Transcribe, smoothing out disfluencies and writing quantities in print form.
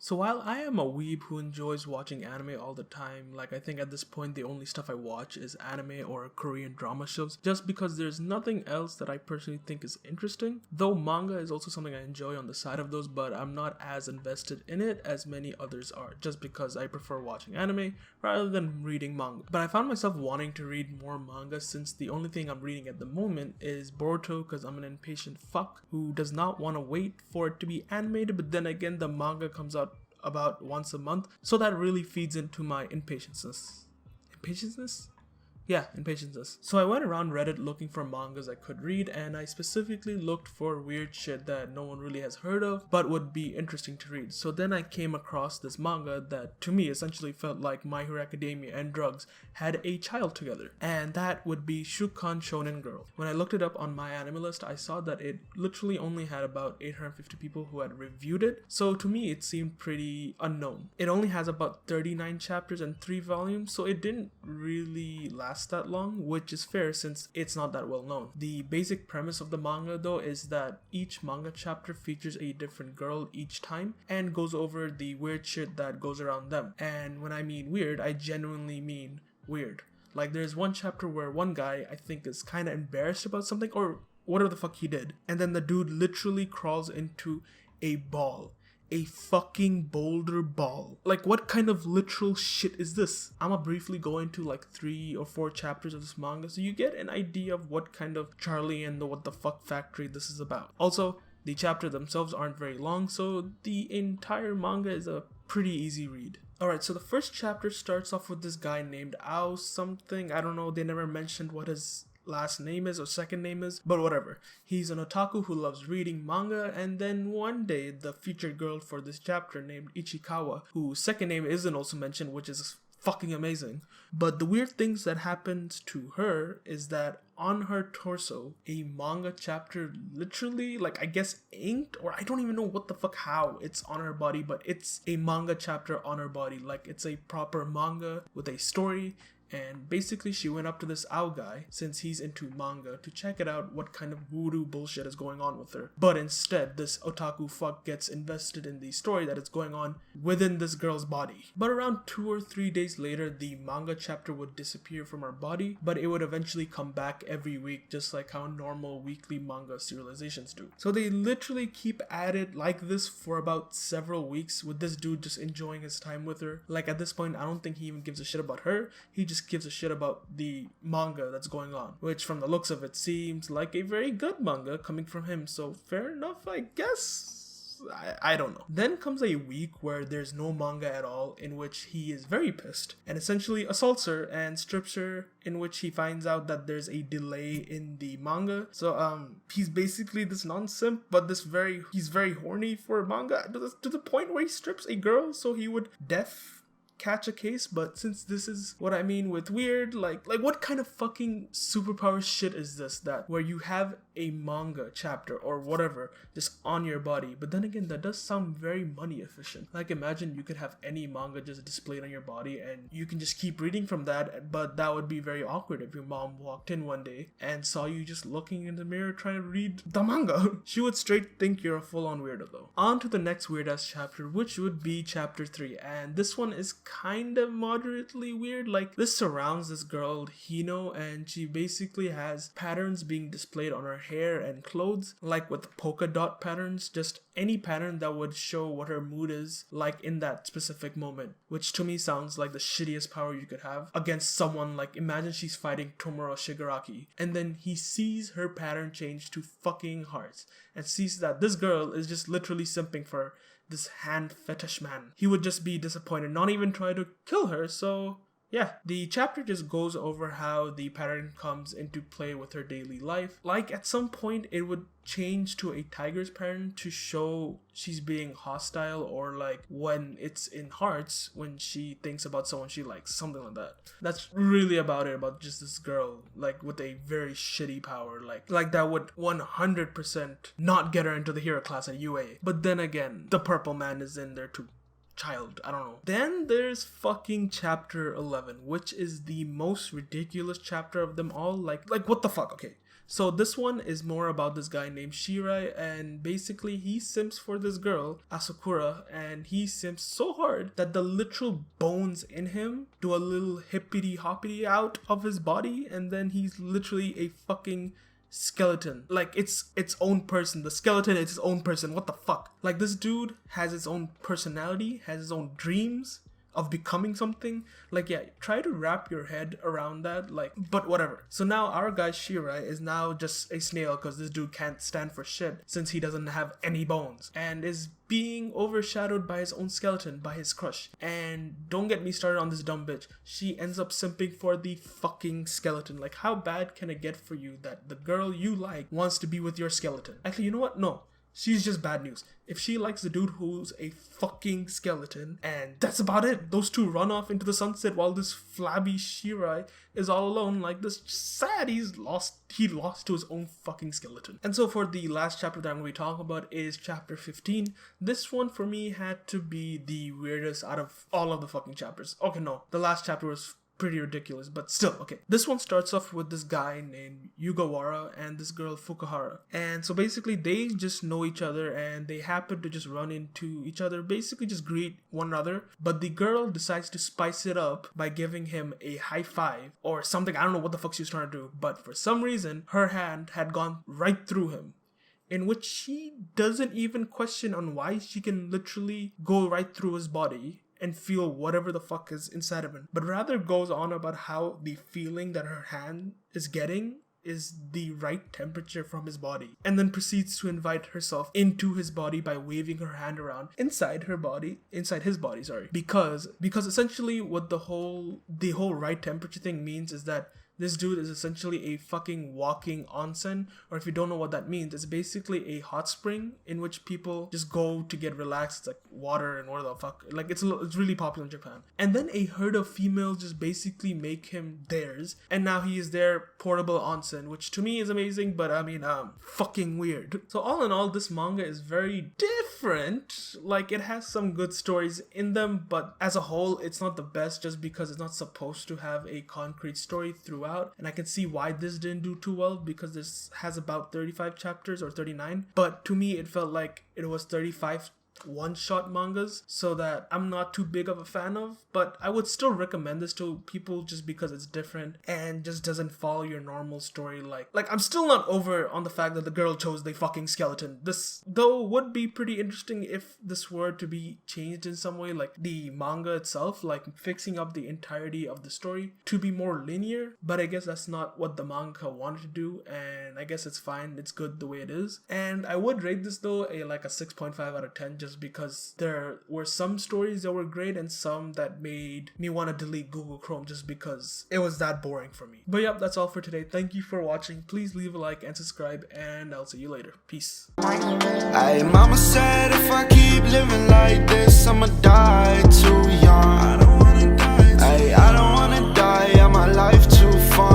So while I am a weeb who enjoys watching anime all the time, like I think at this point the only stuff I watch is anime or Korean drama shows, just because there's nothing else that I personally think is interesting. Though manga is also something I enjoy on the side of those, but I'm not as invested in it as many others are, just because I prefer watching anime rather than reading manga. But I found myself wanting to read more manga since the only thing I'm reading at the moment is Boruto, because I'm an impatient fuck who does not want to wait for it to be animated, but then again the manga comes out about once a month, so that really feeds into my impatience. So I went around Reddit looking for mangas I could read, and I specifically looked for weird shit that no one really has heard of but would be interesting to read. So then I came across this manga that to me essentially felt like My Hero Academia and drugs had a child together, and that would be Shukkan Shonen Girl. When I looked it up on my anime list, I saw that it literally only had about 850 people who had reviewed it, so to me it seemed pretty unknown. It only has about 39 chapters and 3 volumes, so it didn't really last that long, which is fair since it's not that well known. The basic premise of the manga though is that each manga chapter features a different girl each time and goes over the weird shit that goes around them. And when I mean weird, I genuinely mean weird. Like there's one chapter where one guy I think is kind of embarrassed about something or whatever the fuck he did, and then the dude literally crawls into a ball. A fucking boulder ball. Like, what kind of literal shit is this? I'ma briefly go into like 3 or 4 chapters of this manga so you get an idea of what kind of Charlie and the what the fuck factory this is about. Also, the chapters themselves aren't very long, so the entire manga is a pretty easy read. Alright, so the first chapter starts off with this guy named Ao something. I don't know, they never mentioned what his last name is or second name is, but whatever. He's an otaku who loves reading manga, and then one day the featured girl for this chapter named Ichikawa, whose second name isn't also mentioned, which is fucking amazing. But the weird things that happens to her is that on her torso, a manga chapter literally, like I guess inked, or I don't even know what the fuck how it's on her body, but it's a manga chapter on her body. Like it's a proper manga with a story. And basically she went up to this Ao guy, since he's into manga, to check it out what kind of voodoo bullshit is going on with her. But instead, this otaku fuck gets invested in the story that is going on within this girl's body. But around 2 or 3 days later, the manga chapter would disappear from her body, but it would eventually come back every week, just like how normal weekly manga serializations do. So they literally keep at it like this for about several weeks, with this dude just enjoying his time with her. Like at this point, I don't think he even gives a shit about her, he just gives a shit about the manga that's going on, which from the looks of it seems like a very good manga coming from him, so fair enough I guess. I don't know. Then comes a week where there's no manga at all, in which he is very pissed and essentially assaults her and strips her, in which he finds out that there's a delay in the manga. So he's basically this non-simp, but he's very horny for manga to the point where he strips a girl so he would catch a case. But since this is what I mean with weird, like what kind of fucking superpower shit is this, that where you have a manga chapter or whatever just on your body? But then again, that does sound very money efficient. Like imagine you could have any manga just displayed on your body and you can just keep reading from that, but that would be very awkward if your mom walked in one day and saw you just looking in the mirror trying to read the manga. She would straight think you're a full-on weirdo though. On to the next weird ass chapter, which would be chapter 3, and this one is kind of moderately weird. Like this surrounds this girl Hino, and she basically has patterns being displayed on her hair and clothes, like with polka dot patterns, just any pattern that would show what her mood is like in that specific moment, which to me sounds like the shittiest power you could have against someone. Like imagine she's fighting Tomura Shigaraki and then he sees her pattern change to fucking hearts and sees that this girl is just literally simping for this hand fetish man. He would just be disappointed, not even try to kill her. So yeah, the chapter just goes over how the pattern comes into play with her daily life. Like at some point it would change to a tiger's pattern to show she's being hostile, or like when it's in hearts when she thinks about someone she likes, something like that. That's really about it, about just this girl like with a very shitty power, like that would 100% not get her into the hero class at UA. But then again, the purple man is in there too. Child, I don't know. Then there's fucking chapter 11, which is the most ridiculous chapter of them all. Like what the fuck? Okay, So this one is more about this guy named Shirai, and basically he simps for this girl, Asakura, and he simps so hard that the literal bones in him do a little hippity hoppity out of his body, and then he's literally a fucking skeleton. Like, it's its own person. The skeleton is its own person. What the fuck? Like, this dude has his own personality, has his own dreams of becoming something. Like, yeah, try to wrap your head around that, like, but whatever. So now our guy Shirai is now just a snail because this dude can't stand for shit since he doesn't have any bones and is being overshadowed by his own skeleton, by his crush. And don't get me started on this dumb bitch. She ends up simping for the fucking skeleton. Like, how bad can it get for you that the girl you like wants to be with your skeleton? Actually, you know what? No. She's just bad news. If she likes the dude who's a fucking skeleton, and that's about it. Those two run off into the sunset while this flabby Shirai is all alone, like this sad he lost to his own fucking skeleton. And so for the last chapter that I'm going to be talking about is chapter 15. This one for me had to be the weirdest out of all of the fucking chapters. Okay, no, the last chapter was pretty ridiculous, but still, okay. This one starts off with this guy named Yugawara and this girl Fukuhara. And so basically they just know each other and they happen to just run into each other, basically just greet one another. But the girl decides to spice it up by giving him a high five or something. I don't know what the fuck she was trying to do, but for some reason her hand had gone right through him, in which she doesn't even question on why she can literally go right through his body and feel whatever the fuck is inside of him, but rather goes on about how the feeling that her hand is getting is the right temperature from his body, and then proceeds to invite herself into his body by waving her hand around inside his body, because essentially what the whole right temperature thing means is that this dude is essentially a fucking walking onsen, or if you don't know what that means, it's basically a hot spring in which people just go to get relaxed. It's like water and what the fuck. Like, it's really popular in Japan. And then a herd of females just basically make him theirs, and now he is their portable onsen, which to me is amazing, but I mean, fucking weird. So all in all, this manga is very different. Like, it has some good stories in them, but as a whole, it's not the best just because it's not supposed to have a concrete story throughout. And I can see why this didn't do too well, because this has about 35 chapters or 39, but to me it felt like it was 35 one-shot mangas, so that I'm not too big of a fan of, but I would still recommend this to people just because it's different and just doesn't follow your normal story. Like I'm still not over on the fact that the girl chose the fucking skeleton. This though would be pretty interesting if this were to be changed in some way, like the manga itself, like fixing up the entirety of the story to be more linear, but I guess that's not what the manga wanted to do, and I guess it's fine, it's good the way it is. And I would rate this though a 6.5 out of 10, just because there were some stories that were great and some that made me want to delete Google Chrome just because it was that boring for me. But yep, that's all for today. Thank you for watching. Please leave a like and subscribe, and I'll see you later. Peace. Hey, mama said if I keep living like this, I'ma die.